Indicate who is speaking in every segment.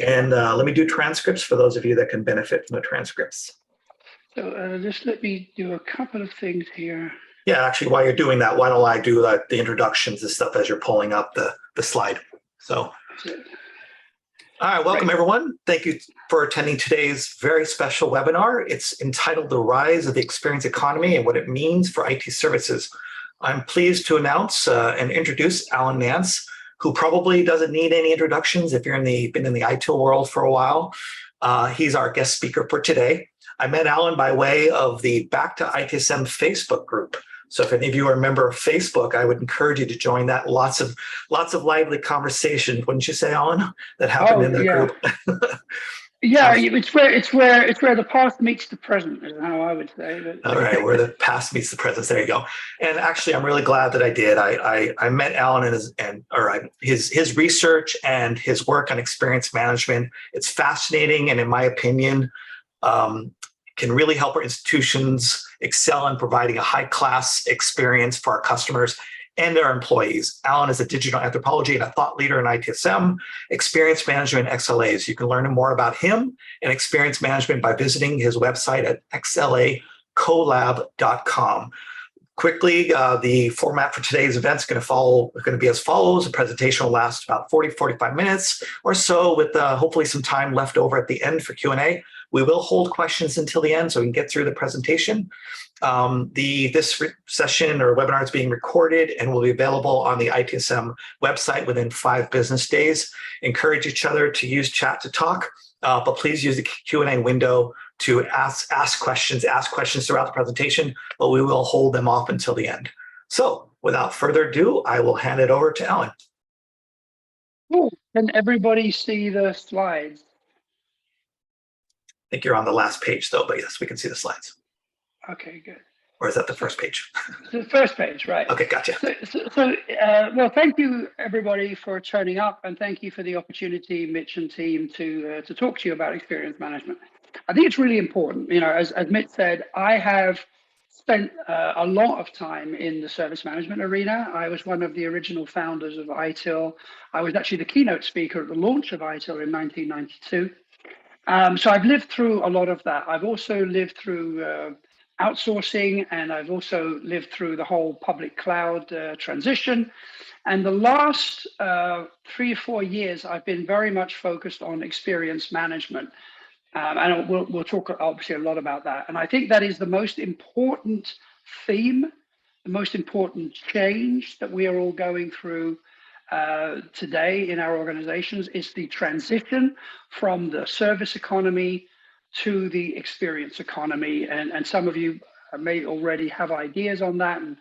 Speaker 1: And let me do transcripts for those of you that can benefit from the transcripts.
Speaker 2: So just let me do a couple of things here.
Speaker 1: Yeah, actually, while you're doing that, why don't I do the introductions and stuff as you're pulling up the slide. So, all right, welcome everyone. Thank you for attending today's very special webinar. It's entitled The Rise of the Experience Economy and What It Means for IT Services. I'm pleased to announce and introduce Alan Nance, who probably doesn't need any introductions if you're been in the ITIL world for a while. He's our guest speaker for today. I met Alan by way of the Back to ITSM Facebook group. So if any of you are a member of Facebook, I would encourage you to join that. Lots of lively conversations, wouldn't you say, Alan, that happened in that group?
Speaker 2: Yeah, it's where the past meets the present, is how I would say.
Speaker 1: All right, where the past meets the present. There you go. And actually, I'm really glad that I did. I met Alan and his research and his work on experience management. It's fascinating, and in my opinion, can really help our institutions excel in providing a high-class experience for our customers and their employees. Alan is a digital anthropology and a thought leader in ITSM, experience management, XLAs. You can learn more about him and experience management by visiting his website at XLAcolab.com. Quickly, the format for today's event is going to be as follows. The presentation will last about 45 minutes or so, with hopefully some time left over at the end for Q&A. We will hold questions until the end so we can get through the presentation. This session or webinar is being recorded and will be available on the ITSM website within 5 business days. Encourage each other to use chat to talk, but please use the Q&A window to ask questions throughout the presentation, but we will hold them off until the end. So without further ado, I will hand it over to Alan.
Speaker 2: Cool. Can everybody see the slides?
Speaker 1: I think you're on the last page though, but yes, we can see the slides.
Speaker 2: Okay, good.
Speaker 1: Or is that the first page?
Speaker 2: The first page, right.
Speaker 1: Okay, gotcha.
Speaker 2: Well, thank you everybody for turning up, and thank you for the opportunity, Mitch and team, to talk to you about experience management. I think it's really important. You know, as Mitch said, I have spent a lot of time in the service management arena. I was one of the original founders of ITIL. I was actually the keynote speaker at the launch of ITIL in 1992. So I've lived through a lot of that. I've also lived through outsourcing, and I've also lived through the whole public cloud transition. And the last 3 or 4 years, I've been very much focused on experience management. And we'll talk obviously a lot about that. And I think that is the most important theme, the most important change that we are all going through today in our organizations, is the transition from the service economy to the experience economy. And some of you may already have ideas on that, and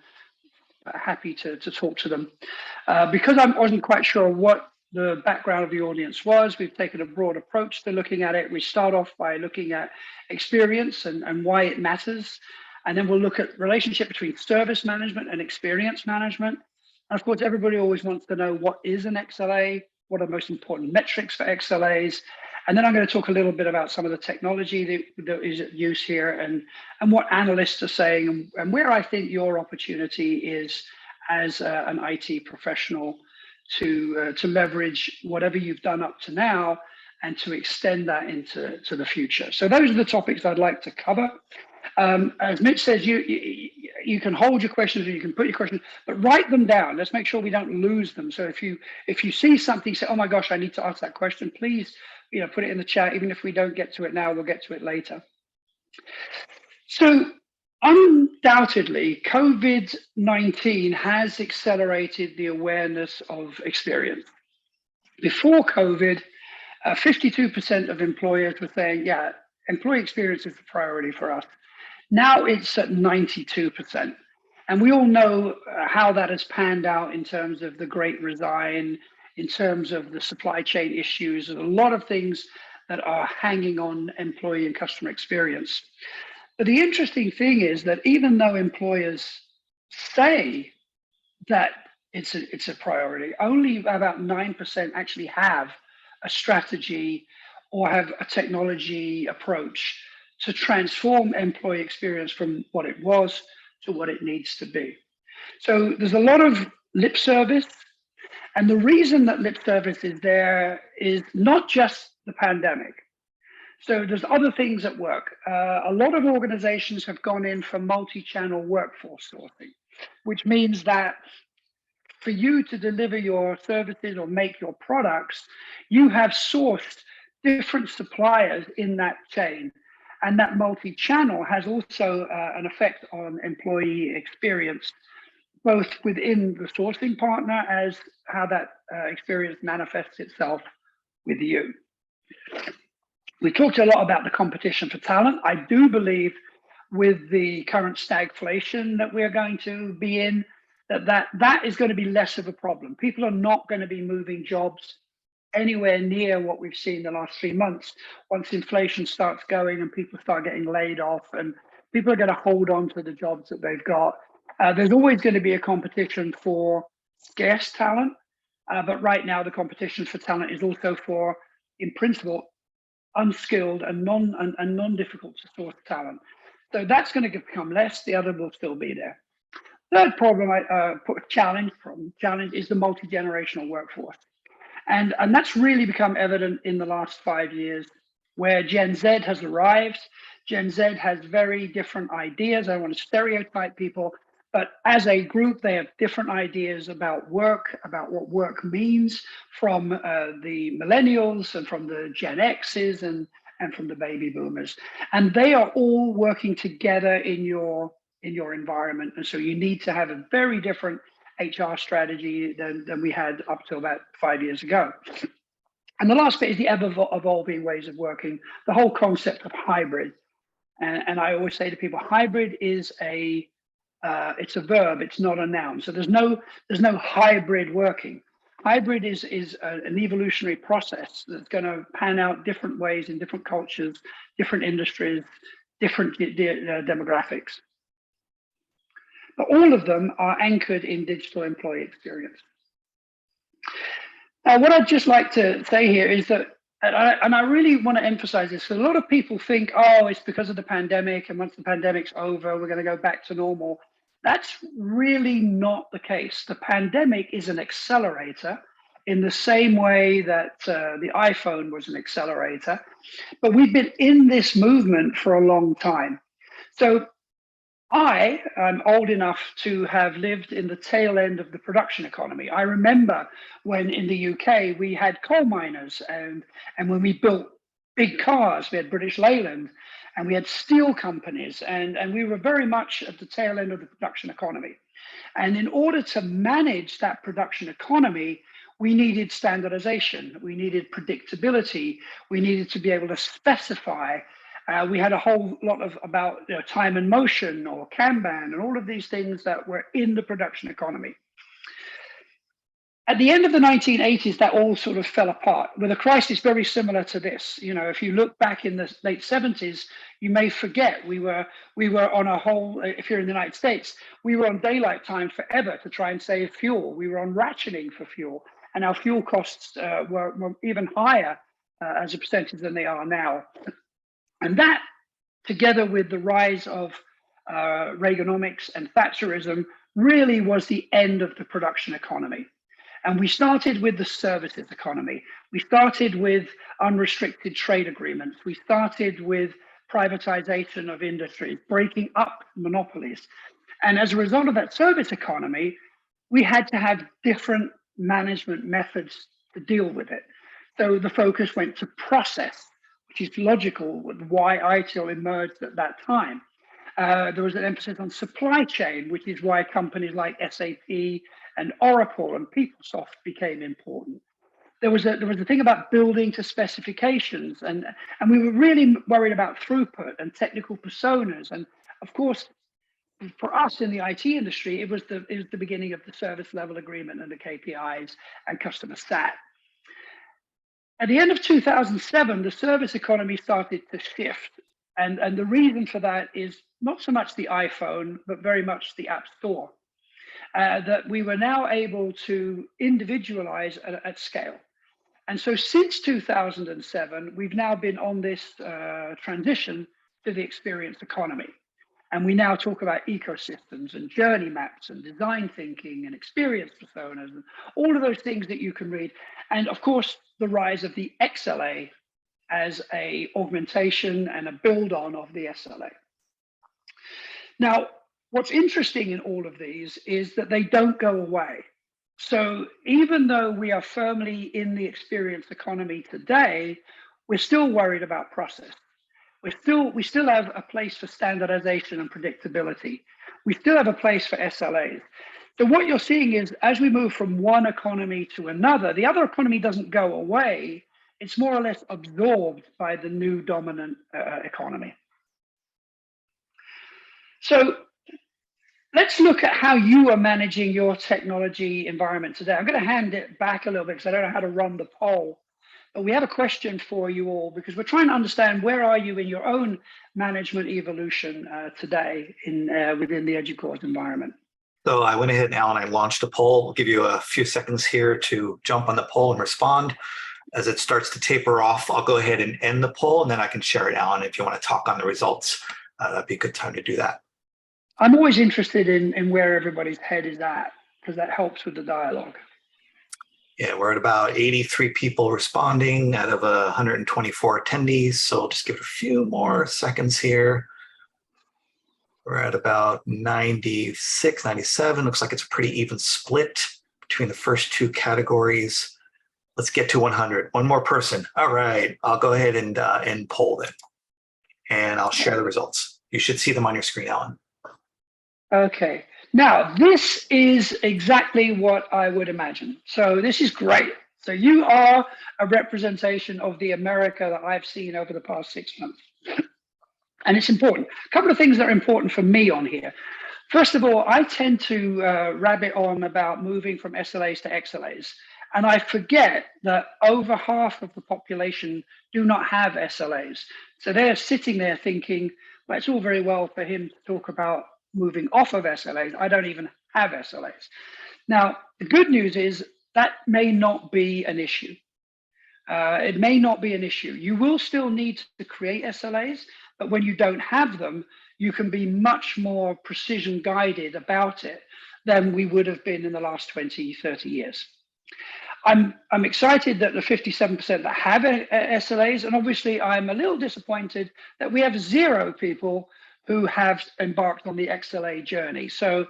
Speaker 2: happy to talk to them. Because I wasn't quite sure what the background of the audience was, we've taken a broad approach to looking at it. We start off by looking at experience and why it matters. And then we'll look at relationship between service management and experience management. And of course, everybody always wants to know, what is an XLA? What are the most important metrics for XLAs? And then I'm going to talk a little bit about some of the technology that is at use here, and what analysts are saying, and where I think your opportunity is as an IT professional to leverage whatever you've done up to now and to extend that into the future. So those are the topics I'd like to cover. As Mitch says, you can hold your questions, or you can put your questions, but write them down. Let's make sure we don't lose them. So if you see something, say, oh my gosh, I need to ask that question, please, put it in the chat. Even if we don't get to it now, we'll get to it later. So undoubtedly, COVID-19 has accelerated the awareness of experience. Before COVID, 52% of employers were saying, yeah, employee experience is a priority for us. Now it's at 92%. And we all know how that has panned out in terms of the Great Resign, in terms of the supply chain issues, and a lot of things that are hanging on employee and customer experience. But the interesting thing is that even though employers say that it's a priority, only about 9% actually have a strategy or have a technology approach to transform employee experience from what it was to what it needs to be. So there's a lot of lip service, And the reason that lip service is there is not just the pandemic. So there's other things at work. A lot of organizations have gone in for multi-channel workforce sourcing, which means that for you to deliver your services or make your products, you have sourced different suppliers in that chain. And that multi-channel has also an effect on employee experience, both within the sourcing partner as how that experience manifests itself with you. We talked a lot about the competition for talent. I do believe with the current stagflation that we're going to be in, that is going to be less of a problem. People are not going to be moving jobs anywhere near what we've seen the last 3 months. Once inflation starts going and people start getting laid off and people are going to hold on to the jobs that they've got. There's always going to be a competition for scarce talent, but right now the competition for talent is also for, in principle, unskilled and non-difficult to source talent. So that's going to become less. The other will still be there. Third problem challenge is the multi-generational workforce. And that's really become evident in the last 5 years, where Gen Z has arrived. Gen Z has very different ideas. I don't want to stereotype people, but as a group, they have different ideas about work, about what work means, from the millennials and from the Gen X's and from the baby boomers. And they are all working together in your environment. And so you need to have a very different HR strategy than we had up till about 5 years ago. And the last bit is the ever-evolving ways of working, the whole concept of hybrid. And I always say to people, hybrid is it's a verb, it's not a noun. So there's no hybrid working. Hybrid is an evolutionary process that's going to pan out different ways in different cultures, different industries, different demographics. But all of them are anchored in digital employee experience. Now, what I'd just like to say here is that, and I really want to emphasize this, a lot of people think, oh, it's because of the pandemic, and once the pandemic's over, we're going to go back to normal. That's really not the case. The pandemic is an accelerator in the same way that the iPhone was an accelerator, but we've been in this movement for a long time. So I am old enough to have lived in the tail end of the production economy. I remember when in the UK we had coal miners, and when we built big cars, we had British Leyland, and we had steel companies, and we were very much at the tail end of the production economy. And in order to manage that production economy, we needed standardization, we needed predictability, we needed to be able to specify. We had a whole lot about time and motion or Kanban and all of these things that were in the production economy. At the end of the 1980s, that all sort of fell apart with a crisis very similar to this. If you look back in the late 70s, you may forget we were on a whole, if you're in the United States, we were on daylight time forever to try and save fuel. We were on rationing for fuel, and our fuel costs were even higher as a percentage than they are now. And that, together with the rise of Reaganomics and Thatcherism, really was the end of the production economy. And we started with the services economy. We started with unrestricted trade agreements. We started with privatization of industries, breaking up monopolies. And as a result of that service economy, we had to have different management methods to deal with it. So the focus went to process, which is logical with why ITIL emerged at that time. There was an emphasis on supply chain, which is why companies like SAP and Oracle and PeopleSoft became important. There was a thing about building to specifications, and we were really worried about throughput and technical personas. And of course, for us in the IT industry, it was the beginning of the service level agreement and the KPIs and customer sat. At the end of 2007, the service economy started to shift. And the reason for that is not so much the iPhone, but very much the App Store. That we were now able to individualize at scale. And so since 2007, we've now been on this transition to the experience economy. And we now talk about ecosystems and journey maps and design thinking and experience personas and all of those things that you can read. And of course, the rise of the XLA as a augmentation and a build on of the SLA. Now, what's interesting in all of these is that they don't go away. So even though we are firmly in the experience economy today, we're still worried about process. We still have a place for standardization and predictability. We still have a place for SLAs. So what you're seeing is as we move from one economy to another, the other economy doesn't go away. It's more or less absorbed by the new dominant economy. So let's look at how you are managing your technology environment today. I'm going to hand it back a little bit because I don't know how to run the poll. But we have a question for you all because we're trying to understand where are you in your own management evolution today within the EDUCAUSE environment.
Speaker 1: So I went ahead, Alan, I launched a poll. I'll give you a few seconds here to jump on the poll and respond. As it starts to taper off, I'll go ahead and end the poll, and then I can share it, Alan, if you want to talk on the results. That'd be a good time to do that.
Speaker 2: I'm always interested in where everybody's head is at, because that helps with the dialogue.
Speaker 1: Yeah, we're at about 83 people responding out of 124 attendees. So I'll just give it a few more seconds here. We're at about 96, 97. Looks like it's a pretty even split between the first two categories. Let's get to 100. One more person. All right, I'll go ahead and end poll then. And I'll share the results. You should see them on your screen, Alan.
Speaker 2: Okay. Now, this is exactly what I would imagine. So this is great. So you are a representation of the America that I've seen over the past 6 months. And it's important. A couple of things that are important for me on here. First of all, I tend to rabbit on about moving from SLAs to XLAs. And I forget that over half of the population do not have SLAs. So they're sitting there thinking, well, it's all very well for him to talk about moving off of SLAs. I don't even have SLAs. Now, the good news is that may not be an issue. It may not be an issue. You will still need to create SLAs, but when you don't have them, you can be much more precision guided about it than we would have been in the last 20, 30 years. I'm excited that the 57% that have SLAs, and obviously I'm a little disappointed that we have 0 people who have embarked on the XLA journey. So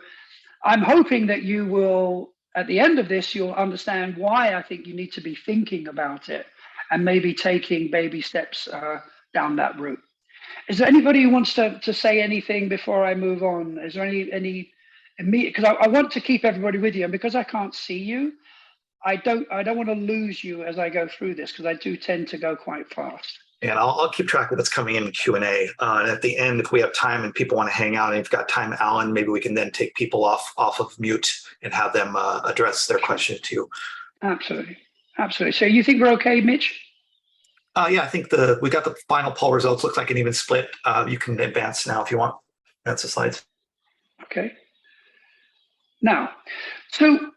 Speaker 2: I'm hoping that you will, at the end of this, you'll understand why I think you need to be thinking about it and maybe taking baby steps down that route. Is there anybody who wants to say anything before I move on? Is there any immediate, because I want to keep everybody with you, and because I can't see you, I don't want to lose you as I go through this, because I do tend to go quite fast.
Speaker 1: And I'll keep track of what's coming in Q&A. And at the end, if we have time and people want to hang out and you've got time, Alan, maybe we can then take people off of mute and have them address their questions to you.
Speaker 2: Absolutely. Absolutely. So you think we're okay, Mitch?
Speaker 1: Yeah, I think we got the final poll results. Looks like an even split. You can advance now if you want. That's the slides.
Speaker 2: Okay. Now, so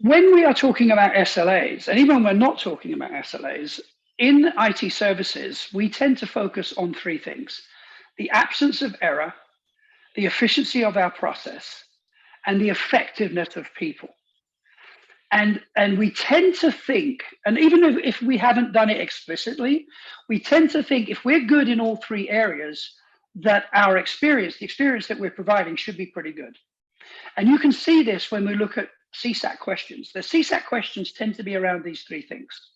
Speaker 2: when we are talking about SLAs, and even when we're not talking about SLAs, in IT services, we tend to focus on 3 things: the absence of error, the efficiency of our process, and the effectiveness of people. And we tend to think, and even if we haven't done it explicitly, we tend to think if we're good in all 3 areas, that our experience, the experience that we're providing, should be pretty good. And you can see this when we look at CSAT questions. The CSAT questions tend to be around these 3 things.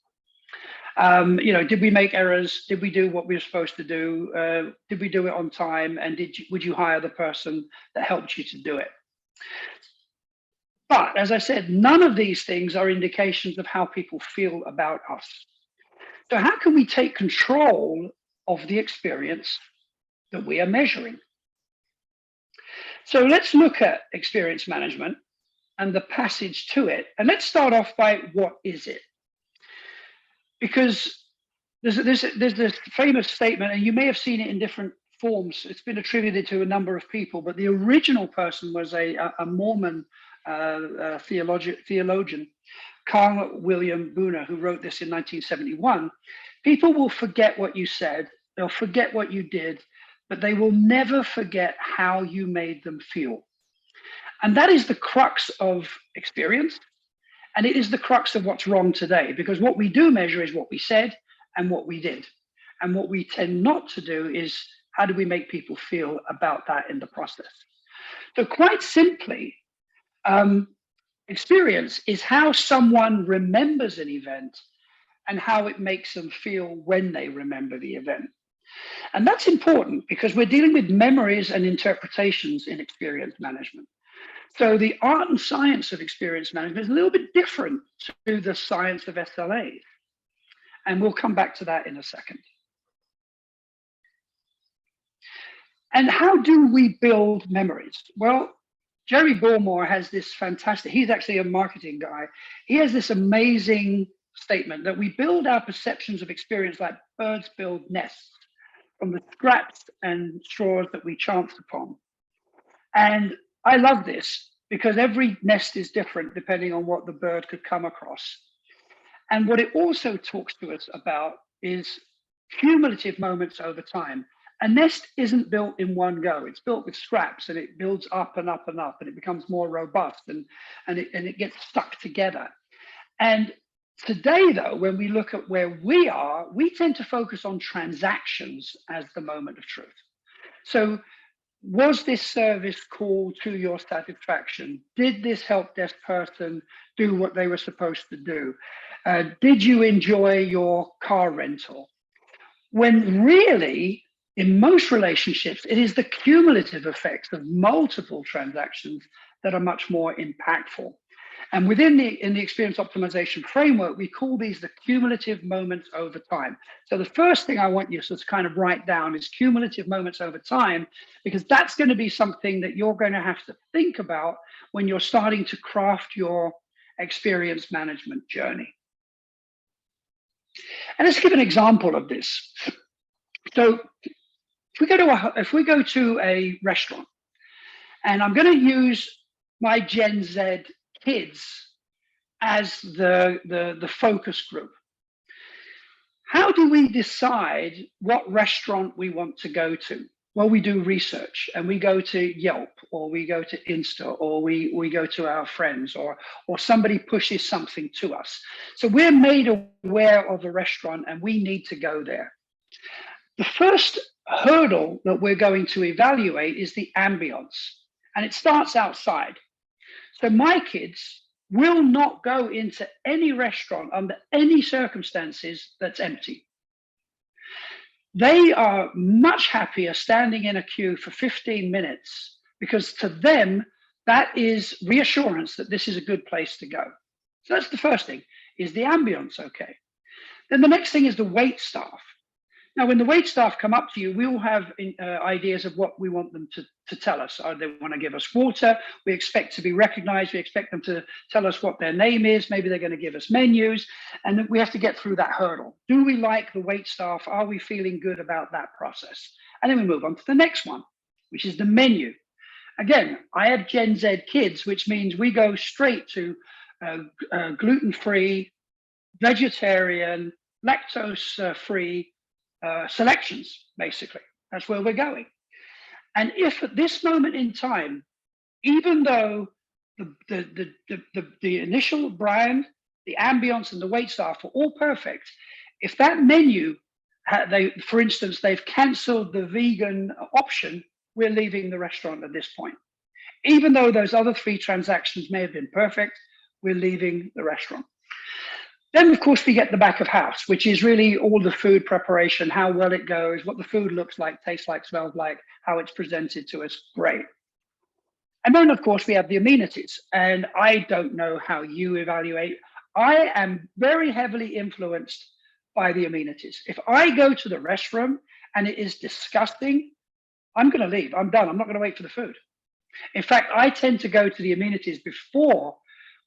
Speaker 2: Did we make errors? Did we do what we were supposed to do? Did we do it on time? And would you hire the person that helped you to do it? But as I said, none of these things are indications of how people feel about us. So how can we take control of the experience that we are measuring? So let's look at experience management and the passage to it. And let's start off by what is it? Because there's this famous statement, and you may have seen it in different forms. It's been attributed to a number of people, but the original person was a Mormon theologian, Carl William Boehner, who wrote this in 1971. People will forget what you said, they'll forget what you did, but they will never forget how you made them feel. And that is the crux of experience. And it is the crux of what's wrong today, because what we do measure is what we said and what we did. And what we tend not to do is how do we make people feel about that in the process. So quite simply, experience is how someone remembers an event and how it makes them feel when they remember the event. And that's important because we're dealing with memories and interpretations in experience management. So the art and science of experience management is a little bit different to the science of SLAs. And we'll come back to that in a second. And how do we build memories? Well, Jerry Bullmore has this fantastic, he's actually a marketing guy. He has this amazing statement that we build our perceptions of experience like birds build nests from the scraps and straws that we chance upon. And I love this because every nest is different depending on what the bird could come across. And what it also talks to us about is cumulative moments over time. A nest isn't built in one go. It's built with scraps and it builds up and up and up and it becomes more robust and it gets stuck together. And today, though, when we look at where we are, we tend to focus on transactions as the moment of truth. So was this service call to your satisfaction? Did this help desk person do what they were supposed to do? Did you enjoy your car rental? When really, in most relationships, it is the cumulative effects of multiple transactions that are much more impactful. And within the experience optimization framework, we call these the cumulative moments over time. So the first thing I want you to kind of write down is cumulative moments over time, because that's going to be something that you're going to have to think about when you're starting to craft your experience management journey. And let's give an example of this. So if we go to a restaurant, and I'm going to use my Gen Z kids as the focus group. How do we decide what restaurant we want to go to? Well, we do research and we go to Yelp or we go to Insta or we go to our friends or somebody pushes something to us. So we're made aware of a restaurant and we need to go there. The first hurdle that we're going to evaluate is the ambience, and it starts outside. So my kids will not go into any restaurant under any circumstances that's empty. They are much happier standing in a queue for 15 minutes because to them, that is reassurance that this is a good place to go. So that's the first thing. Is the ambience okay? Then the next thing is the wait staff. Now, when the wait staff come up to you, we will have ideas of what we want them to tell us. They want to give us water. We expect to be recognized. We expect them to tell us what their name is. Maybe they're going to give us menus. And then we have to get through that hurdle. Do we like the wait staff? Are we feeling good about that process? And then we move on to the next one, which is the menu. Again, I have Gen Z kids, which means we go straight to gluten-free, vegetarian, lactose-free, selections, basically. That's where we're going. And if at this moment in time, even though the initial brand, the ambience, and the wait staff are all perfect, if that menu, for instance, they've cancelled the vegan option, we're leaving the restaurant at this point. Even though those other 3 transactions may have been perfect, we're leaving the restaurant. Then, of course, we get the back of house, which is really all the food preparation, how well it goes, what the food looks like, tastes like, smells like, how it's presented to us. Great. And then, of course, we have the amenities. And I don't know how you evaluate. I am very heavily influenced by the amenities. If I go to the restroom and it is disgusting, I'm going to leave. I'm done. I'm not going to wait for the food. In fact, I tend to go to the amenities before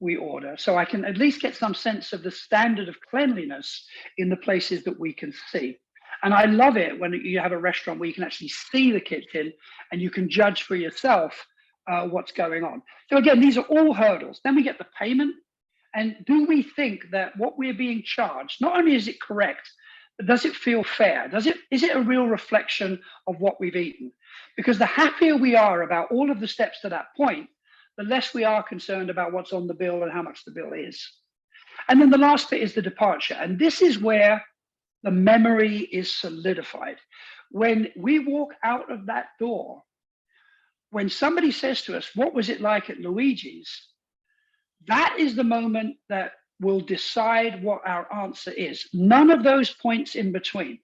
Speaker 2: we order, so I can at least get some sense of the standard of cleanliness in the places that we can see. And I love it when you have a restaurant where you can actually see the kitchen and you can judge for yourself what's going on. So again, these are all hurdles. Then we get the payment. And do we think that what we're being charged, not only is it correct, does it feel fair? Is it a real reflection of what we've eaten? Because the happier we are about all of the steps to that point, the less we are concerned about what's on the bill and how much the bill is. And then the last bit is the departure. And this is where the memory is solidified. When we walk out of that door, when somebody says to us, what was it like at Luigi's? That is the moment that will decide what our answer is. None of those points in between.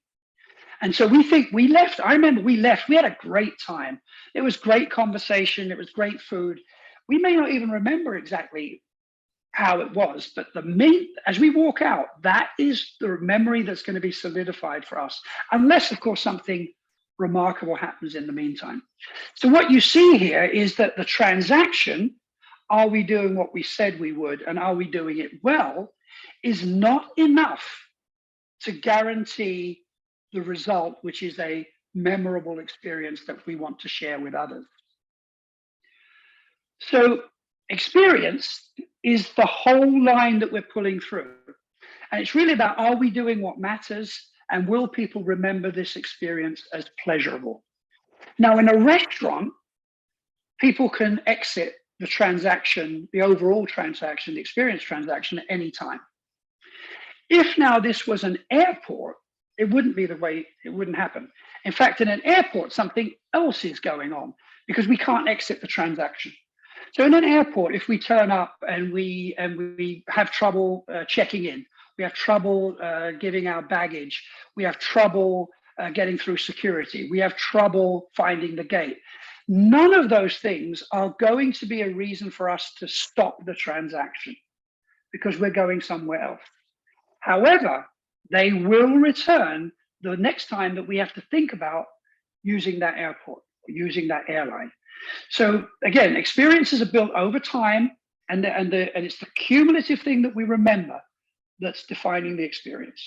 Speaker 2: And so we think we left. I remember we left. We had a great time. It was great conversation. It was great food. We may not even remember exactly how it was, but as we walk out, that is the memory that's going to be solidified for us, unless, of course, something remarkable happens in the meantime. So what you see here is that the transaction, are we doing what we said we would, and are we doing it well, is not enough to guarantee the result, which is a memorable experience that we want to share with others. So experience is the whole line that we're pulling through. And it's really about, are we doing what matters, and will people remember this experience as pleasurable? Now, in a restaurant, people can exit the transaction, the overall transaction, the experience transaction at any time. If now this was an airport, it wouldn't be the way, it wouldn't happen. In fact, in an airport, something else is going on because we can't exit the transaction. So in an airport, if we turn up and we have trouble checking in, we have trouble giving our baggage, we have trouble getting through security, we have trouble finding the gate. None of those things are going to be a reason for us to stop the transaction because we're going somewhere else. However, they will return the next time that we have to think about using that airport, using that airline. So again, experiences are built over time, and it's the cumulative thing that we remember that's defining the experience.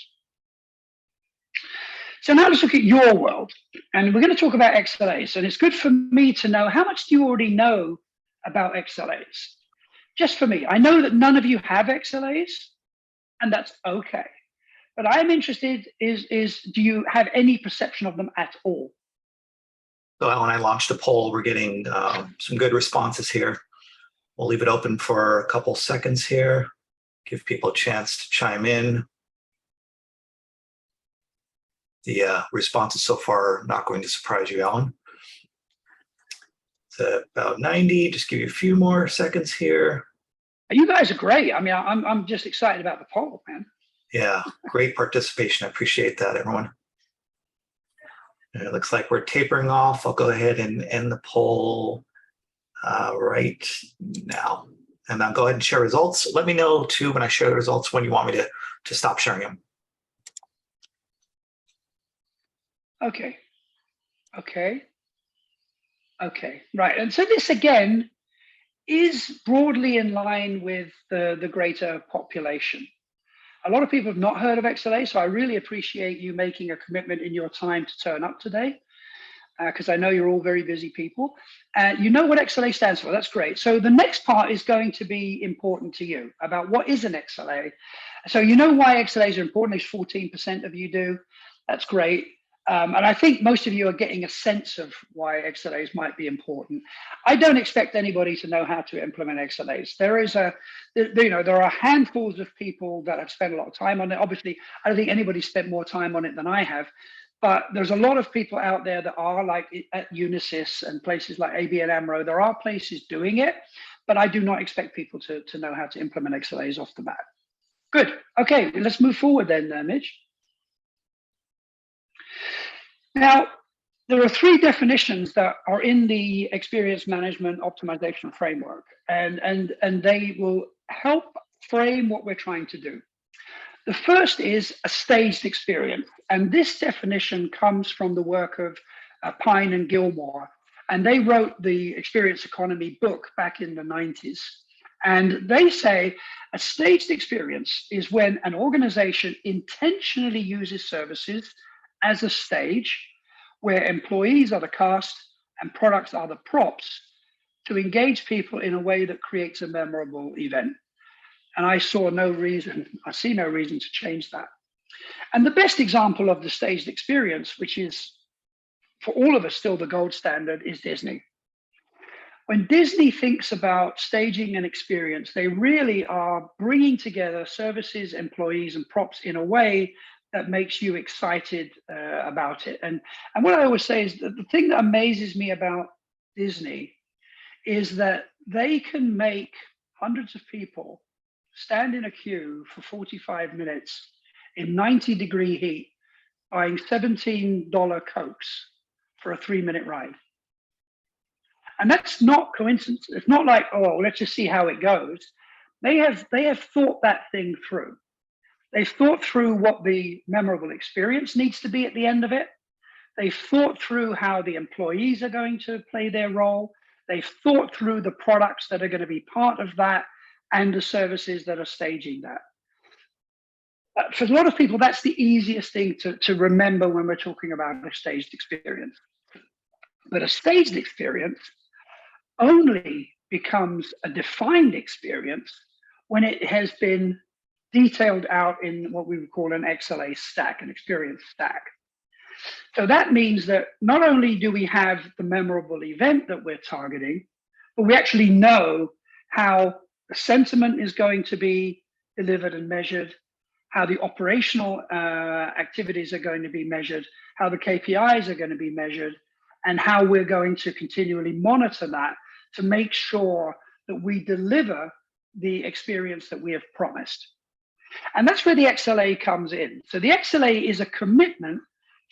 Speaker 2: So now let's look at your world, and we're going to talk about XLAs. And it's good for me to know, how much do you already know about XLAs? Just for me, I know that none of you have XLAs, and that's okay. But I'm interested is do you have any perception of them at all?
Speaker 1: So when I launched a poll, we're getting some good responses here. We'll leave it open for a couple seconds here, give people a chance to chime in. The responses so far are not going to surprise you, Alan. It's about 90. Just give you a few more seconds here.
Speaker 2: You guys are great. I mean, I'm just excited about the poll, man.
Speaker 1: Yeah, great participation. I appreciate that, everyone. And it looks like we're tapering off. I'll go ahead and end the poll right now. And I'll go ahead and share results. Let me know, too, when I share the results, when you want me to stop sharing them.
Speaker 2: Okay. Right. And so this, again, is broadly in line with the greater population. A lot of people have not heard of XLA, so I really appreciate you making a commitment in your time to turn up today, because I know you're all very busy people. You know what XLA stands for. That's great. So the next part is going to be important to you about what is an XLA. So you know why XLAs are important. At least 14% of you do. That's great. And I think most of you are getting a sense of why XLAs might be important. I don't expect anybody to know how to implement XLAs. There are handfuls of people that have spent a lot of time on it. Obviously, I don't think anybody spent more time on it than I have. But there's a lot of people out there that are like at Unisys and places like ABN AMRO. There are places doing it, but I do not expect people to know how to implement XLAs off the bat. Good. Okay, let's move forward then, Midge. Now, there are three definitions that are in the experience management optimization framework, and they will help frame what we're trying to do. The first is a staged experience, and this definition comes from the work of Pine and Gilmore, and they wrote the Experience Economy book back in the 90s. And they say a staged experience is when an organization intentionally uses services as a stage where employees are the cast and products are the props to engage people in a way that creates a memorable event. And I see no reason to change that. And the best example of the staged experience, which is for all of us still the gold standard, is Disney. When Disney thinks about staging an experience, they really are bringing together services, employees, and props in a way that makes you excited about it. And what I always say is that the thing that amazes me about Disney is that they can make hundreds of people stand in a queue for 45 minutes in 90-degree heat, buying $17 Cokes for a 3-minute ride. And that's not coincidence. It's not like, oh, let's just see how it goes. They have thought that thing through. They've thought through what the memorable experience needs to be at the end of it. They've thought through how the employees are going to play their role. They've thought through the products that are going to be part of that and the services that are staging that. For a lot of people, that's the easiest thing to remember when we're talking about a staged experience. But a staged experience only becomes a defined experience when it has been detailed out in what we would call an XLA stack, an experience stack. So that means that not only do we have the memorable event that we're targeting, but we actually know how the sentiment is going to be delivered and measured, how the operational activities are going to be measured, how the KPIs are going to be measured, and how we're going to continually monitor that to make sure that we deliver the experience that we have promised. And that's where the XLA comes in. So the XLA is a commitment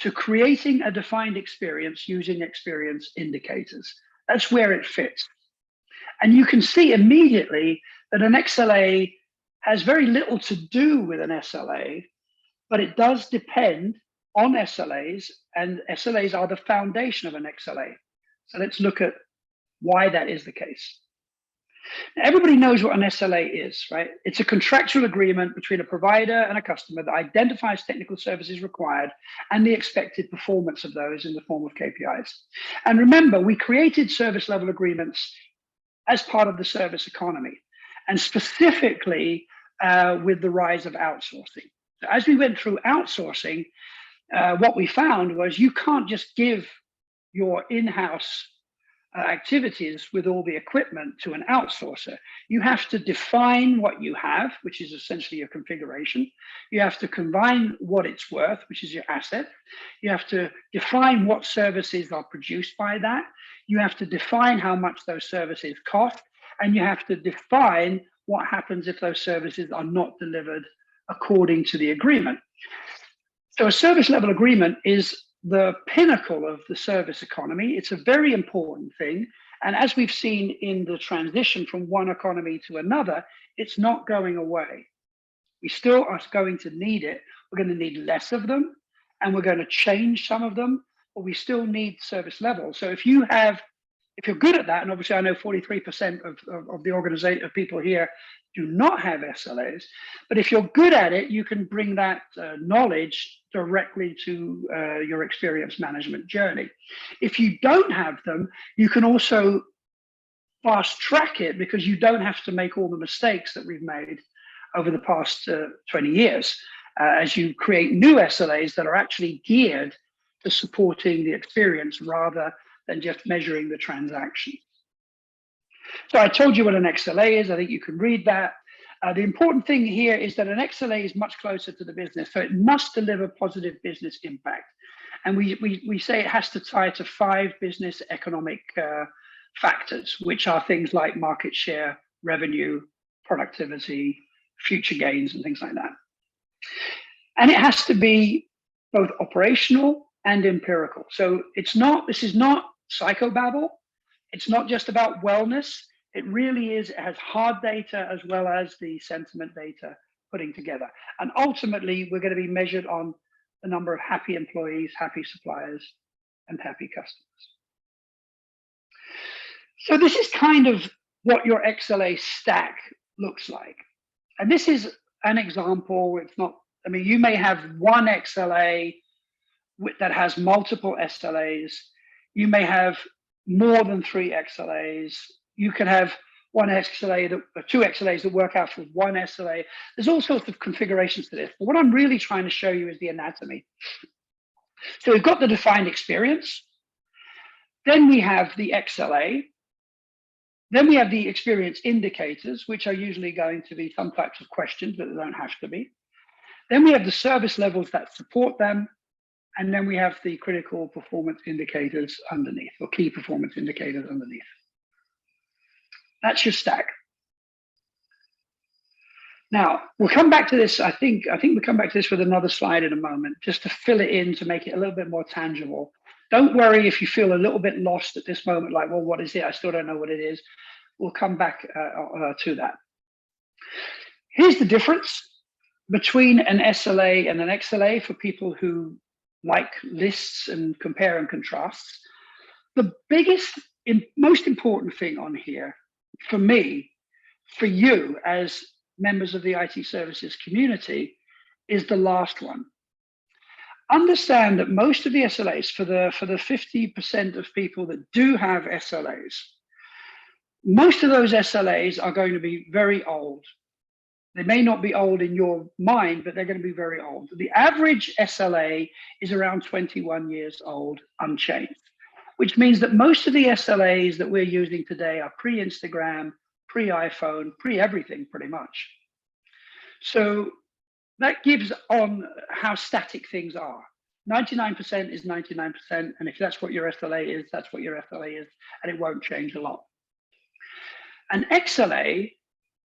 Speaker 2: to creating a defined experience using experience indicators. That's where it fits. And you can see immediately that an XLA has very little to do with an SLA, but it does depend on SLAs, and SLAs are the foundation of an XLA. So let's look at why that is the case. Now, everybody knows what an SLA is, right? It's a contractual agreement between a provider and a customer that identifies technical services required and the expected performance of those in the form of KPIs. And remember, we created service level agreements as part of the service economy, and specifically with the rise of outsourcing. So as we went through outsourcing, what we found was you can't just give your in-house activities with all the equipment to an outsourcer. You have to define what you have, which is essentially your configuration. You have to combine what it's worth, which is your asset. You have to define what services are produced by that. You have to define how much those services cost, and you have to define what happens if those services are not delivered according to the agreement. So a service level agreement is the pinnacle of the service economy. It's a very important thing. And as we've seen in the transition from one economy to another, it's not going away. We still are going to need it. We're going to need less of them, and we're going to change some of them, but we still need service level. So if you're good at that, and obviously I know 43% of the organization of people here do not have SLAs, but if you're good at it, you can bring that knowledge directly to your experience management journey. If you don't have them, you can also fast track it because you don't have to make all the mistakes that we've made over the past 20 years as you create new SLAs that are actually geared to supporting the experience rather than just measuring the transaction. So I told you what an XLA is. I think you can read that. The important thing here is that an XLA is much closer to the business, so it must deliver positive business impact. And we say it has to tie to 5 business economic factors, which are things like market share, revenue, productivity, future gains, and things like that. And it has to be both operational and empirical. So this is not psychobabble. It's not just about wellness. It really is, it has hard data as well as the sentiment data putting together. And ultimately, we're going to be measured on the number of happy employees, happy suppliers, and happy customers. So this is kind of what your XLA stack looks like. And this is an example. It's not, I mean, you may have one XLA that has multiple SLAs. You may have more than 3 XLAs. You can have one XLA, two XLAs that work out for one SLA. There's all sorts of configurations to this. But what I'm really trying to show you is the anatomy. So we've got the defined experience. Then we have the XLA. Then we have the experience indicators, which are usually going to be some types of questions, but they don't have to be. Then we have the service levels that support them. And then we have the critical performance indicators underneath, or key performance indicators underneath. That's your stack. Now, we'll come back to this. I think we'll come back to this with another slide in a moment, just to fill it in, to make it a little bit more tangible. Don't worry if you feel a little bit lost at this moment, like, well, what is it? I still don't know what it is. We'll come back to that. Here's the difference between an SLA and an XLA for people who like lists and compare and contrasts. The biggest, most important thing on here for me, for you as members of the IT services community, is the last one. Understand that most of the SLAs, for the 50% of people that do have SLAs, most of those SLAs are going to be very old. They may not be old in your mind, but they're going to be very old. The average SLA is around 21 years old, unchanged, which means that most of the SLAs that we're using today are pre-Instagram, pre-iPhone, pre-everything pretty much. So that gives on how static things are. 99% is 99%, and if that's what your SLA is, that's what your SLA is, and it won't change a lot. An XLA,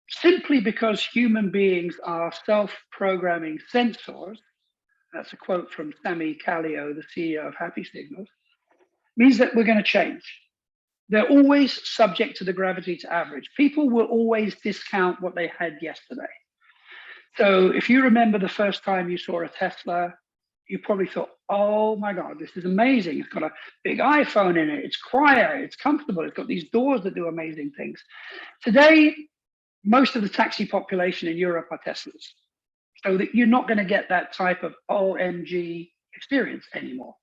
Speaker 2: simply because human beings are self-programming sensors, that's a quote from Sami Kallio, the CEO of Happy Signals, means that we're going to change. They're always subject to the gravity to average. People will always discount what they had yesterday. So if you remember the first time you saw a Tesla, you probably thought, oh my God, this is amazing. It's got a big iPhone in it. It's quiet. It's comfortable. It's got these doors that do amazing things. Today, most of the taxi population in Europe are Teslas. So that you're not going to get that type of OMG experience anymore.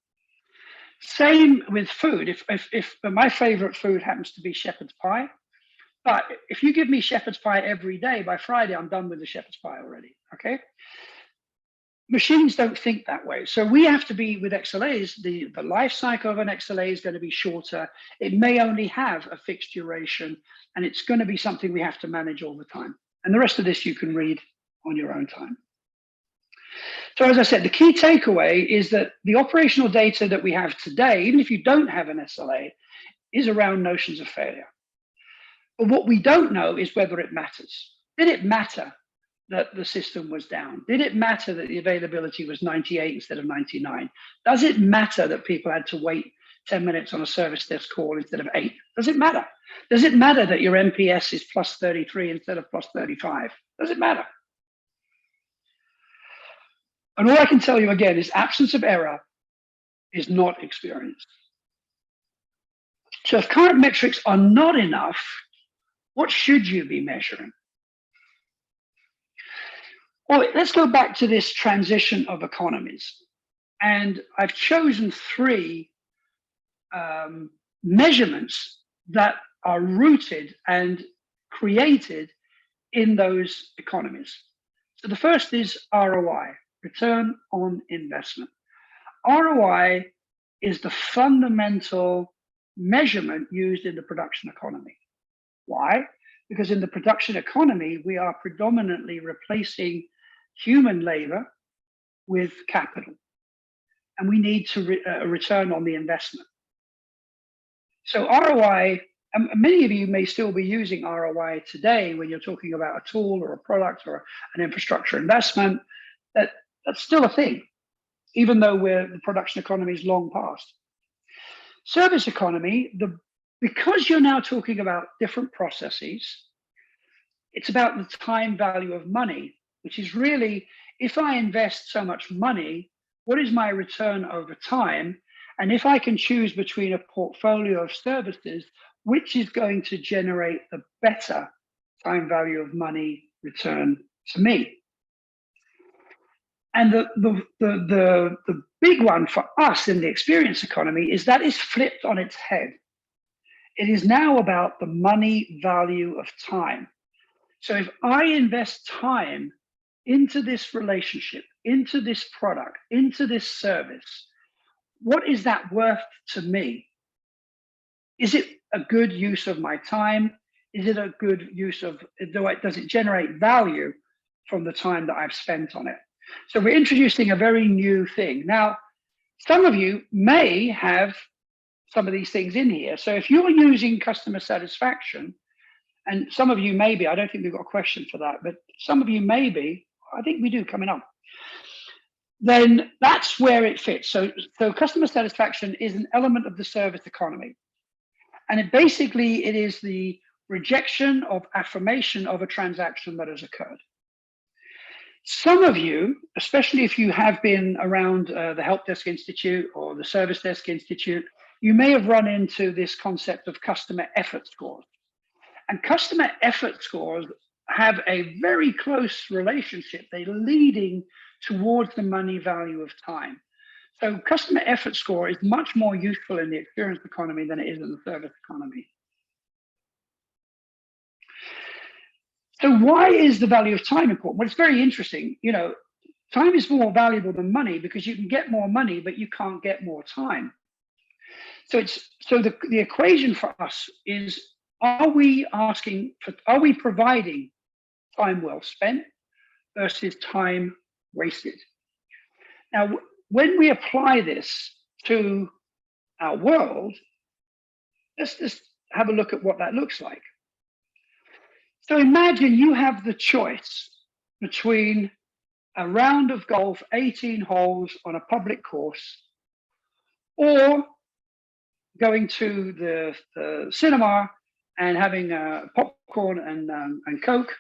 Speaker 2: Same with food. If my favorite food happens to be shepherd's pie, but if you give me shepherd's pie every day, by Friday, I'm done with the shepherd's pie already, okay? Machines don't think that way. So we have to be, with XLAs, the life cycle of an XLA is going to be shorter. It may only have a fixed duration, and it's going to be something we have to manage all the time. And the rest of this you can read on your own time. So as I said, the key takeaway is that the operational data that we have today, even if you don't have an SLA, is around notions of failure. But what we don't know is whether it matters. Did it matter that the system was down? Did it matter that the availability was 98 instead of 99? Does it matter that people had to wait 10 minutes on a service desk call instead of 8? Does it matter? Does it matter that your NPS is plus 33 instead of plus 35? Does it matter? And all I can tell you again is absence of error is not experience. So if current metrics are not enough, what should you be measuring? Well, let's go back to this transition of economies. And I've chosen 3 measurements that are rooted and created in those economies. So the first is ROI, return on investment. ROI is the fundamental measurement used in the production economy. Why? Because in the production economy, we are predominantly replacing human labor with capital, and we need to return on the investment. So ROI, and many of you may still be using ROI today when you're talking about a tool or a product or an infrastructure investment. That's still a thing, even though the production economy is long past. Service economy, because you're now talking about different processes, it's about the time value of money, which is really, if I invest so much money, what is my return over time? And if I can choose between a portfolio of services, which is going to generate the better time value of money return to me? And the big one for us in the experience economy is that is flipped on its head. It is now about the money value of time. So if I invest time into this relationship, into this product, into this service, what is that worth to me? Is it a good use of my time? Is it a good use of, does it generate value from the time that I've spent on it? So we're introducing a very new thing. Now, some of you may have some of these things in here. So if you're using customer satisfaction, and some of you may be, I don't think we've got a question for that, but some of you may be, I think we do coming up, then that's where it fits. So customer satisfaction is an element of the service economy. And it is the rejection of affirmation of a transaction that has occurred. Some of you, especially if you have been around the Help Desk Institute or the Service Desk Institute, you may have run into this concept of customer effort scores. And customer effort scores have a very close relationship. They're leading towards the money value of time. So customer effort score is much more useful in the experience economy than it is in the service economy. So why is the value of time important? Well, it's very interesting. You know, time is more valuable than money because you can get more money, but you can't get more time. So the equation for us is, are we providing time well spent versus time wasted? Now, when we apply this to our world, let's just have a look at what that looks like. So imagine you have the choice between a round of golf, 18 holes on a public course, or going to the cinema and having popcorn and Coke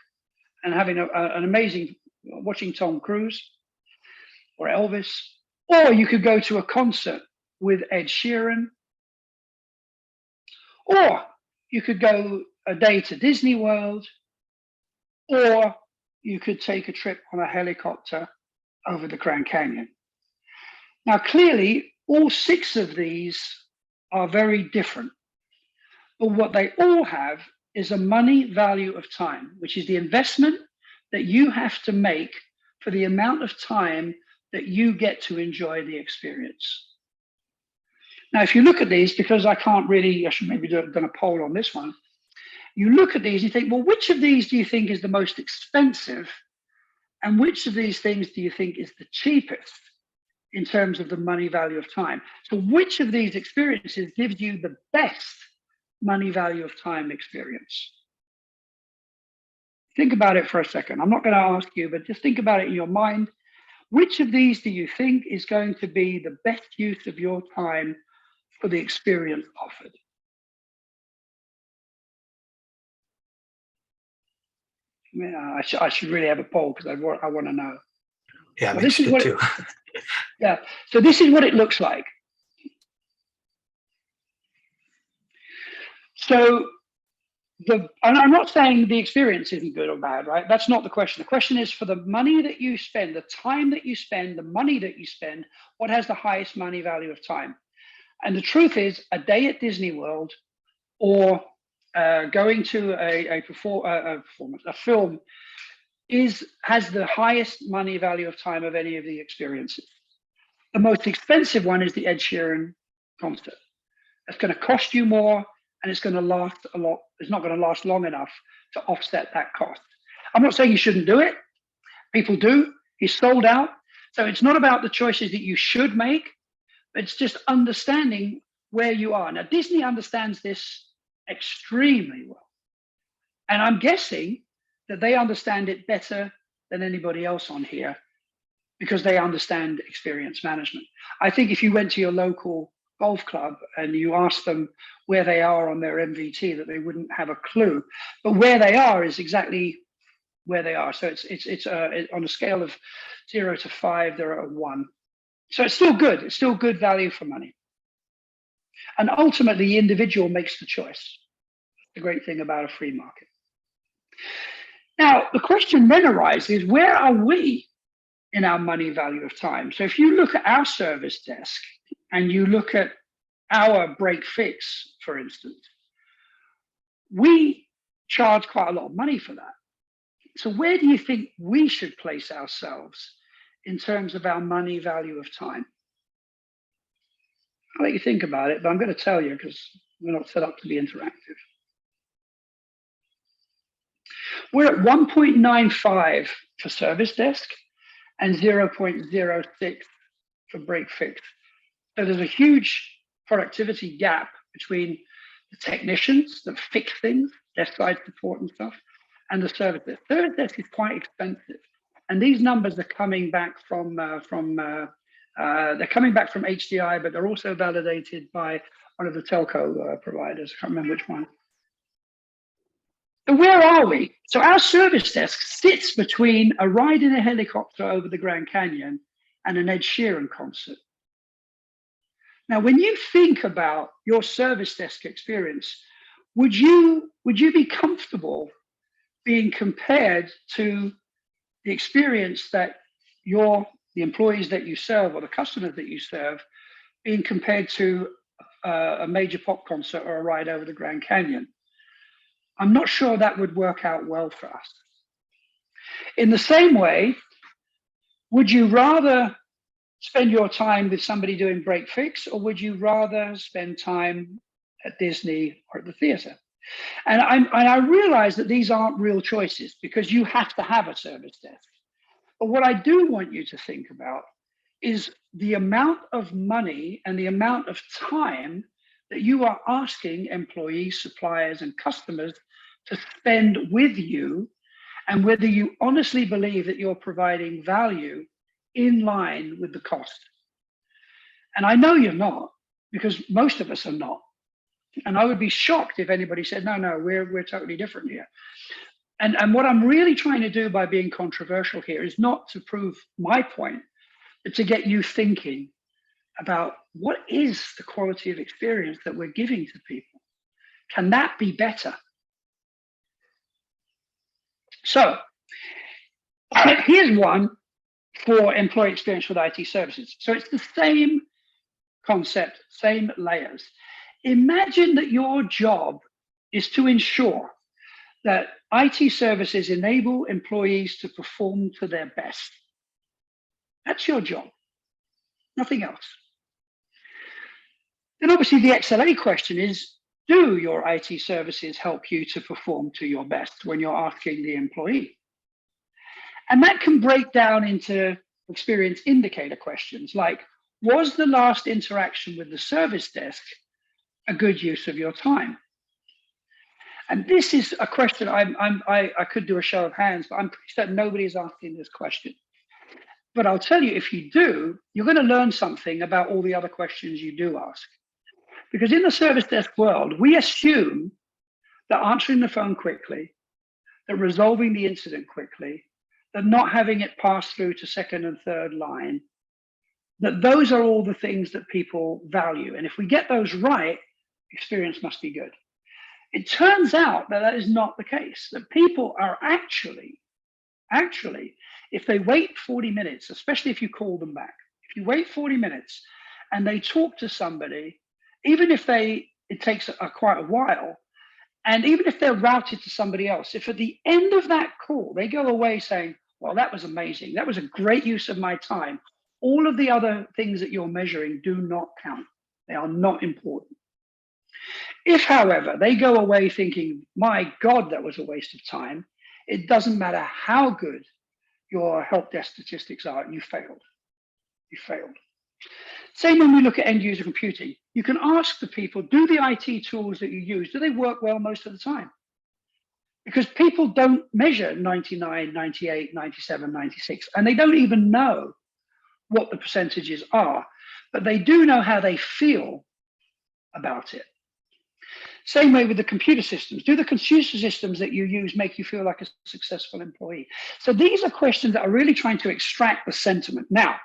Speaker 2: and having an amazing, watching Tom Cruise or Elvis, or you could go to a concert with Ed Sheeran, or you could go a day to Disney World, or you could take a trip on a helicopter over the Grand Canyon. Now, clearly, all 6 of these are very different, but what they all have is a money value of time, which is the investment that you have to make for the amount of time that you get to enjoy the experience. Now, if you look at these, because I should maybe do a poll on this one. You look at these, you think, well, which of these do you think is the most expensive? And which of these things do you think is the cheapest in terms of the money value of time? So which of these experiences gives you the best money value of time experience? Think about it for a second. I'm not going to ask you, but just think about it in your mind. Which of these do you think is going to be the best use of your time for the experience offered? I should really have a poll because I want to know.
Speaker 1: Yeah, this is what too.
Speaker 2: Yeah, so this is what it looks like. So and I'm not saying the experience isn't good or bad, right? That's not the question. The question is, for the money that you spend, the time that you spend, the money that you spend, what has the highest money value of time? And the truth is, a day at Disney World or going to a film has the highest money value of time of any of the experiences. The most expensive one is the Ed Sheeran concert. It's going to cost you more, and it's going to last a lot. It's not going to last long enough to offset that cost. I'm not saying you shouldn't do it. People do. He's sold out. So it's not about the choices that you should make. It's just understanding where you are. Now, Disney understands this extremely well. And I'm guessing that they understand it better than anybody else on here because they understand experience management. I think if you went to your local golf club and you asked them where they are on their MVT, that they wouldn't have a clue. But where they are is exactly where they are. So it's on a scale of 0 to 5, they're at a 1. So it's still good. It's still good value for money. And ultimately, the individual makes the choice. The great thing about a free market. Now, the question then arises, where are we in our money value of time? So if you look at our service desk and you look at our break fix, for instance, We charge quite a lot of money for that. So where do you think we should place ourselves in terms of our money value of time? I'll let you think about it, but I'm going to tell you because we're not set up to be interactive. We're at 1.95 for service desk and 0.06 for break fix. So there's a huge productivity gap between the technicians that fix things, desk side support and stuff, and the service desk. Service desk is quite expensive, and these numbers are coming back from HDI, but they're also validated by one of the telco providers. I can't remember which one. So where are we? So our service desk sits between a ride in a helicopter over the Grand Canyon and an Ed Sheeran concert. Now, when you think about your service desk experience, would you be comfortable being compared to the experience that the employees that you serve or the customers that you serve being compared to a major pop concert or a ride over the Grand Canyon? I'm not sure that would work out well for us. In the same way, would you rather spend your time with somebody doing break fix, or would you rather spend time at Disney or at the theater? And I realize that these aren't real choices because you have to have a service desk. But what I do want you to think about is the amount of money and the amount of time that you are asking employees, suppliers, and customers to spend with you, and whether you honestly believe that you're providing value in line with the cost. And I know you're not, because most of us are not. And I would be shocked if anybody said, no, we're totally different here. And what I'm really trying to do by being controversial here is not to prove my point, but to get you thinking about what is the quality of experience that we're giving to people. Can that be better? So here's one for employee experience with IT services. So it's the same concept, same layers. Imagine that your job is to ensure that IT services enable employees to perform to their best. That's your job, nothing else. Then obviously the XLA question is, do your IT services help you to perform to your best when you're asking the employee? And that can break down into experience indicator questions like, was the last interaction with the service desk a good use of your time? And this is a question I could do a show of hands, but I'm pretty certain nobody is asking this question. But I'll tell you, if you do, you're going to learn something about all the other questions you do ask. Because in the service desk world, we assume that answering the phone quickly, that resolving the incident quickly, that not having it pass through to second and third line, that those are all the things that people value. And if we get those right, experience must be good. It turns out that that is not the case, that people are actually, if they wait 40 minutes, especially if you call them back, if you wait 40 minutes and they talk to somebody, even if it takes quite a while, and even if they're routed to somebody else, if at the end of that call, they go away saying, well, that was amazing, that was a great use of my time, all of the other things that you're measuring do not count. They are not important. If, however, they go away thinking, my God, that was a waste of time, it doesn't matter how good your help desk statistics are, you failed. You failed. Same when we look at end user computing. You can ask the people, do the IT tools that you use, do they work well most of the time? Because people don't measure 99, 98, 97, 96, and they don't even know what the percentages are, but they do know how they feel about it. Same way with the computer systems. Do the computer systems that you use make you feel like a successful employee? So these are questions that are really trying to extract the sentiment. Now,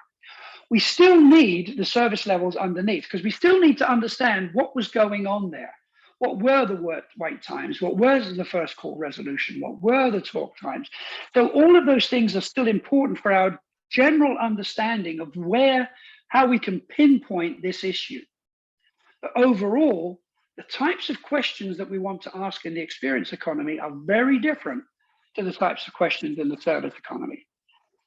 Speaker 2: we still need the service levels underneath because we still need to understand what was going on there. What were the wait times? What was the first call resolution? What were the talk times? So all of those things are still important for our general understanding of how we can pinpoint this issue. But overall, the types of questions that we want to ask in the experience economy are very different to the types of questions in the service economy.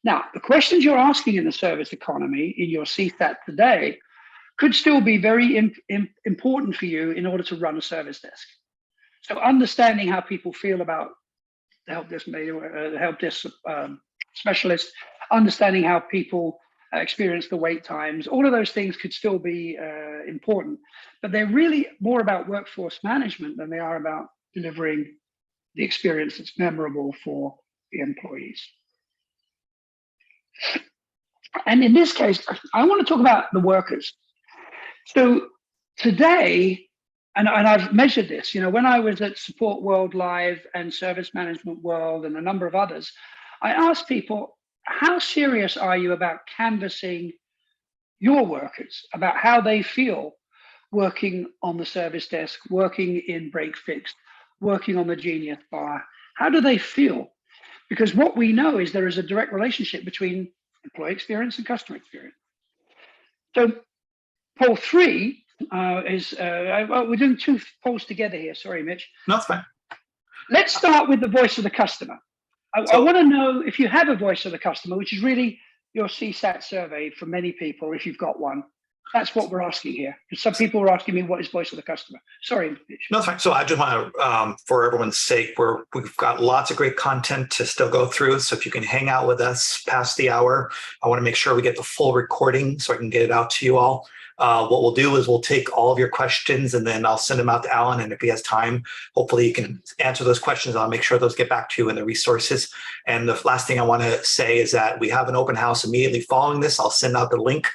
Speaker 2: Now, the questions you're asking in the service economy in your CSAT today could still be very important for you in order to run a service desk. So understanding how people feel about the help desk specialist, understanding how people experience the wait times, all of those things could still be important, but they're really more about workforce management than they are about delivering the experience that's memorable for the employees. And in this case, I want to talk about the workers. So today, and I've measured this, when I was at Support World Live and Service Management World and a number of others, I asked people, how serious are you about canvassing your workers, about how they feel working on the service desk, working in break fix, working on the Genius Bar? How do they feel? Because what we know is there is a direct relationship between employee experience and customer experience. So poll 3 is, we're doing 2 polls together here. Sorry, Mitch.
Speaker 1: No, that's fine.
Speaker 2: Let's start with the voice of the customer. I want to know if you have a voice of the customer, which is really your CSAT survey for many people, if you've got one. That's what we're asking here. Because some people are asking me, what is voice of the customer? Sorry, Mitch.
Speaker 1: No, it's fine. So I just want to, for everyone's sake, we've got lots of great content to still go through. So if you can hang out with us past the hour, I want to make sure we get the full recording so I can get it out to you all. What we'll do is we'll take all of your questions and then I'll send them out to Alan. And if he has time, hopefully he can answer those questions. I'll make sure those get back to you in the resources. And the last thing I want to say is that we have an open house immediately following this. I'll send out the link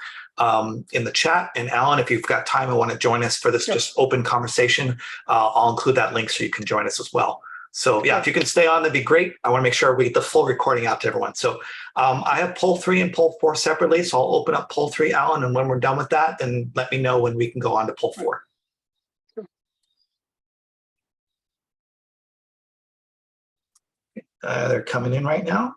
Speaker 1: in the chat. And Alan, if you've got time and want to join us for this just open conversation, I'll include that link so you can join us as well. So yeah, if you can stay on, that'd be great. I want to make sure we get the full recording out to everyone. So I have poll 3 and poll 4 separately. So I'll open up poll 3, Alan, and when we're done with that, then let me know when we can go on to poll 4. They're coming in right now.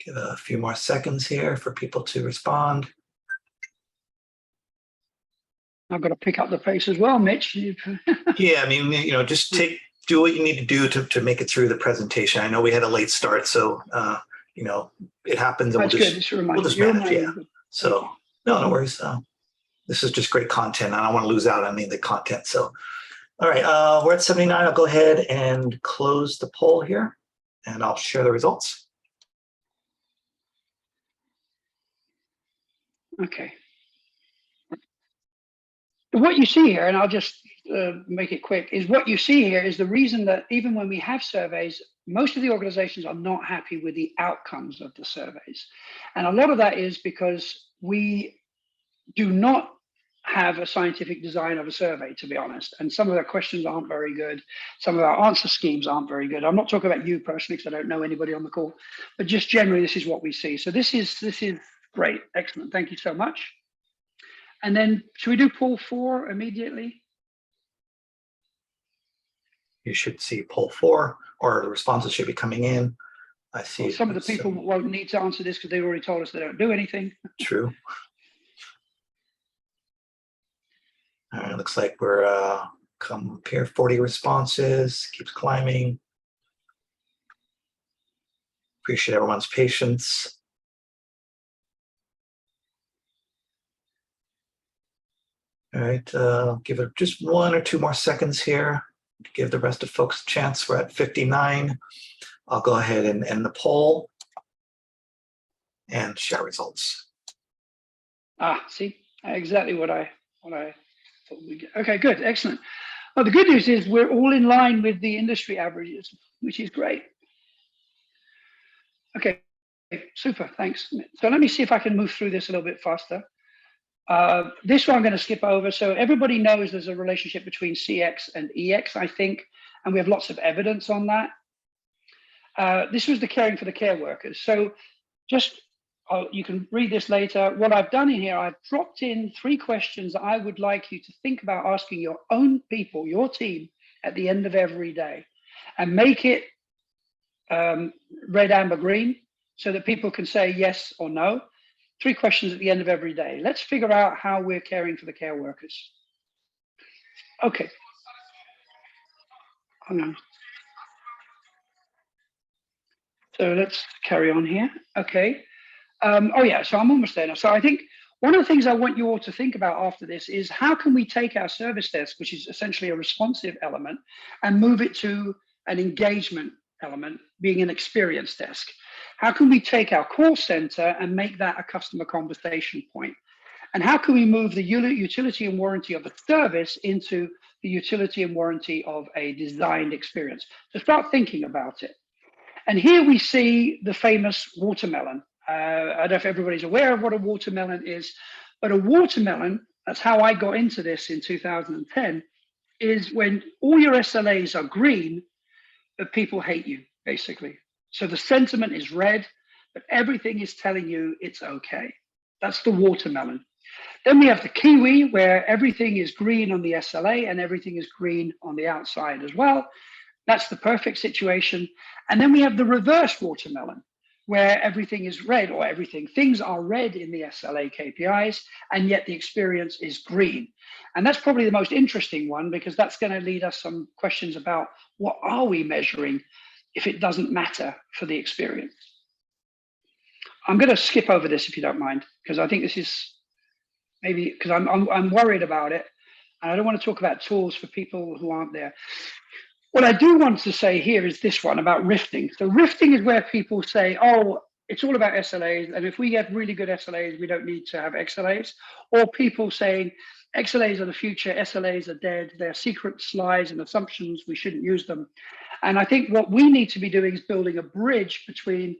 Speaker 1: Give a few more seconds here for people to respond.
Speaker 2: I've got to pick up the pace as well, Mitch.
Speaker 1: Yeah, I mean, just do what you need to do to make it through the presentation. I know we had a late start, so it happens. And
Speaker 2: That's good.
Speaker 1: We'll just manage. Yeah. So no worries. This is just great content. I don't want to lose out on any of the content. So, all right, we're at 79. I'll go ahead and close the poll here, and I'll share the results.
Speaker 2: Okay. What you see here, and I'll just make it quick, is what you see here is the reason that even when we have surveys, most of the organizations are not happy with the outcomes of the surveys. And a lot of that is because we do not have a scientific design of a survey, to be honest. And some of the questions aren't very good. Some of our answer schemes aren't very good. I'm not talking about you personally, because I don't know anybody on the call, but just generally, this is what we see. So this is great. Excellent. Thank you so much. And then should we do poll 4 immediately?
Speaker 1: You should see poll 4, or the responses should be coming in. I see.
Speaker 2: Well, some of the people won't need to answer this because they already told us they don't do anything.
Speaker 1: True. All right, looks like we're come up here, 40 responses, keeps climbing. Appreciate everyone's patience. All right, give it just 1 or 2 more seconds here to give the rest of folks a chance. We're at 59. I'll go ahead and end the poll and share results.
Speaker 2: See, exactly what I thought we get. Okay, good, excellent. Well, the good news is we're all in line with the industry averages, which is great. Okay, super, thanks. So let me see if I can move through this a little bit faster. This one I'm going to skip over. So everybody knows there's a relationship between CX and EX, I think, and we have lots of evidence on that. This was the caring for the care workers. So just, you can read this later. What I've done in here, I've dropped in 3 questions that I would like you to think about asking your own people, your team, at the end of every day, and make it red, amber, green, so that people can say yes or no. 3 questions at the end of every day. Let's figure out how we're caring for the care workers. Okay. Hang on. So let's carry on here. Okay. Oh yeah, so I'm almost there now. So I think one of the things I want you all to think about after this is how can we take our service desk, which is essentially a responsive element, and move it to an engagement element, being an experience desk? How can we take our call center and make that a customer conversation point? And how can we move the utility and warranty of a service into the utility and warranty of a designed experience? So start thinking about it. And here we see the famous watermelon. I don't know if everybody's aware of what a watermelon is, but a watermelon, that's how I got into this in 2010, is when all your SLAs are green, but people hate you, basically. So the sentiment is red, but everything is telling you it's okay. That's the watermelon. Then we have the kiwi, where everything is green on the SLA and everything is green on the outside as well. That's the perfect situation. And then we have the reverse watermelon, where everything is red, or things are red in the SLA KPIs, and yet the experience is green. And that's probably the most interesting one, because that's going to lead us some questions about what are we measuring if it doesn't matter for the experience. I'm going to skip over this if you don't mind, because I think this is maybe, because I'm worried about it, and I don't want to talk about tools for people who aren't there. What I do want to say here is this one about rifting. So rifting is where people say, oh, it's all about SLAs, and if we get really good SLAs, we don't need to have XLAs. Or people saying XLAs are the future, SLAs are dead, they're secrets, lies, and assumptions, we shouldn't use them. And I think what we need to be doing is building a bridge between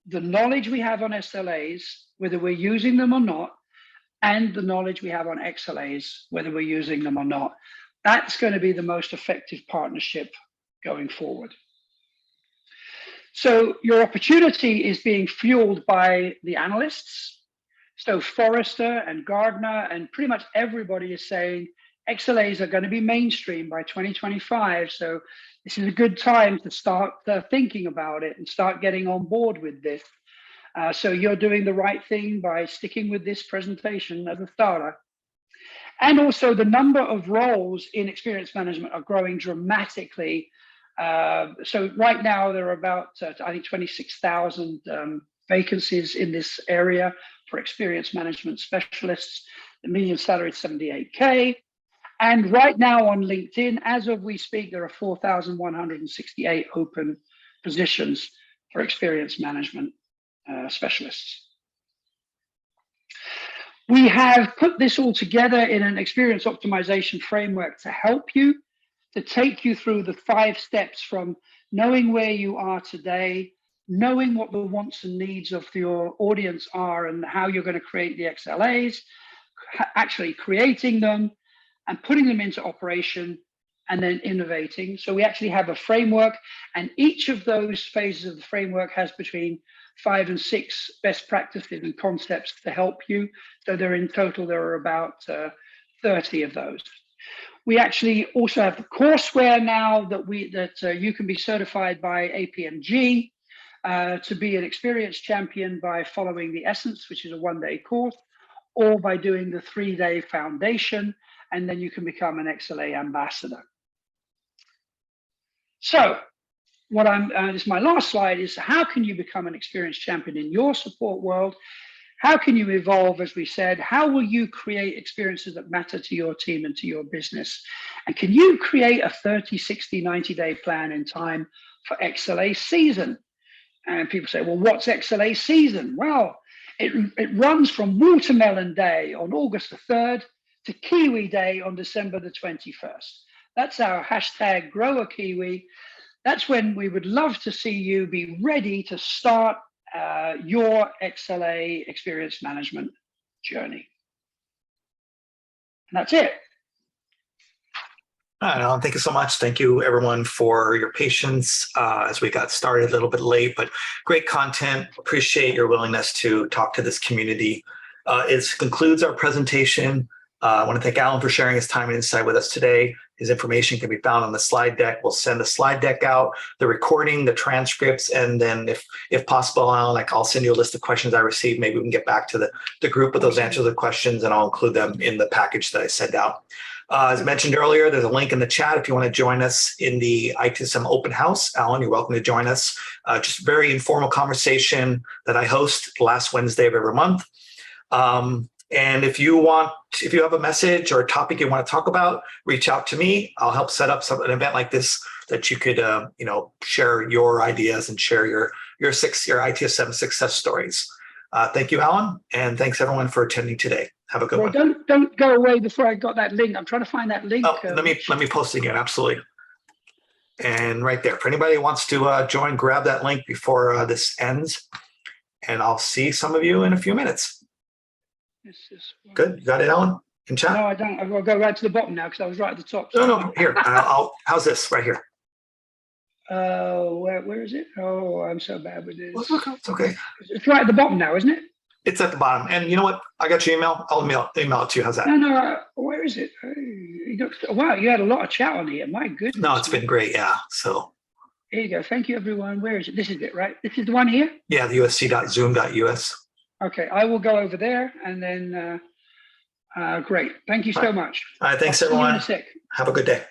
Speaker 2: the knowledge we have on SLAs, whether we're using them or not, and the knowledge we have on XLAs, whether we're using them or not. That's going to be the most effective partnership going forward. So your opportunity is being fueled by the analysts. So Forrester and Gardner and pretty much everybody is saying XLAs are going to be mainstream by 2025. So this is a good time to start thinking about it and start getting on board with this. So you're doing the right thing by sticking with this presentation as a starter. And also the number of roles in experience management are growing dramatically. So right now there are about, I think 26,000 vacancies in this area for experience management specialists. The median salary is 78K. And right now on LinkedIn, as of we speak, there are 4,168 open positions for experience management specialists. We have put this all together in an experience optimization framework to help you, to take you through the 5 steps from knowing where you are today, knowing what the wants and needs of your audience are and how you're going to create the XLAs, actually creating them and putting them into operation, and then innovating. So we actually have a framework, and each of those phases of the framework has between 5 and 6 best practices and concepts to help you. So in total, there are about 30 of those. We actually also have the courseware now that you can be certified by APMG to be an experienced champion by following the Essence, which is a 1-day course, or by doing the 3-day foundation, and then you can become an XLA ambassador. So this is my last slide, is how can you become an experienced champion in your support world? How can you evolve, as we said? How will you create experiences that matter to your team and to your business? And can you create a 30, 60, 90-day plan in time for XLA season? And people say, well, what's XLA season? Well, it runs from Watermelon Day on August the 3rd to Kiwi Day on December the 21st. That's our hashtag #GrowAKiwi. That's when we would love to see you be ready to start your XLA experience management journey. And that's it.
Speaker 1: All right, Alan, thank you so much. Thank you, everyone, for your patience as we got started a little bit late, but great content. Appreciate your willingness to talk to this community. It concludes our presentation. I want to thank Alan for sharing his time and insight with us today. His information can be found on the slide deck. We'll send the slide deck out, the recording, the transcripts, and then if possible, I'll send you a list of questions I received. Maybe we can get back to the group with those answers to the questions, and I'll include them in the package that I send out. As mentioned earlier, there's a link in the chat if you want to join us in the ITSM open house. Alan, you're welcome to join us. Just a very informal conversation that I host the last Wednesday of every month. And if you have a message or a topic you want to talk about, reach out to me. I'll help set up an event like this that you could, share your ideas and share your ITSM success stories. Thank you, Alan, and thanks everyone for attending today. Have a good one.
Speaker 2: Don't go away before I got that link. I'm trying to find that link.
Speaker 1: Oh, let me post it again. Absolutely. And right there, for anybody who wants to join, grab that link before this ends, and I'll see some of you in a few minutes. Good. You got it, Alan? In chat?
Speaker 2: No, I don't. I've got to go right to the bottom now because I was right at the top.
Speaker 1: No. Here. How's this right here?
Speaker 2: Where is it? Oh, I'm so bad with this.
Speaker 1: It's okay.
Speaker 2: It's right at the bottom now, isn't it?
Speaker 1: It's at the bottom. And you know what? I got your email. I'll email it to you. How's that?
Speaker 2: No. Where is it? Wow, you had a lot of chat on here. My goodness.
Speaker 1: No, it's been great. Yeah. So.
Speaker 2: Here you go. Thank you, everyone. Where is it? This is it, right? This is the one here?
Speaker 1: Yeah, the usc.zoom.us.
Speaker 2: Okay, I will go over there and then, great. Thank you so much.
Speaker 1: All right, thanks everyone. Have a good day.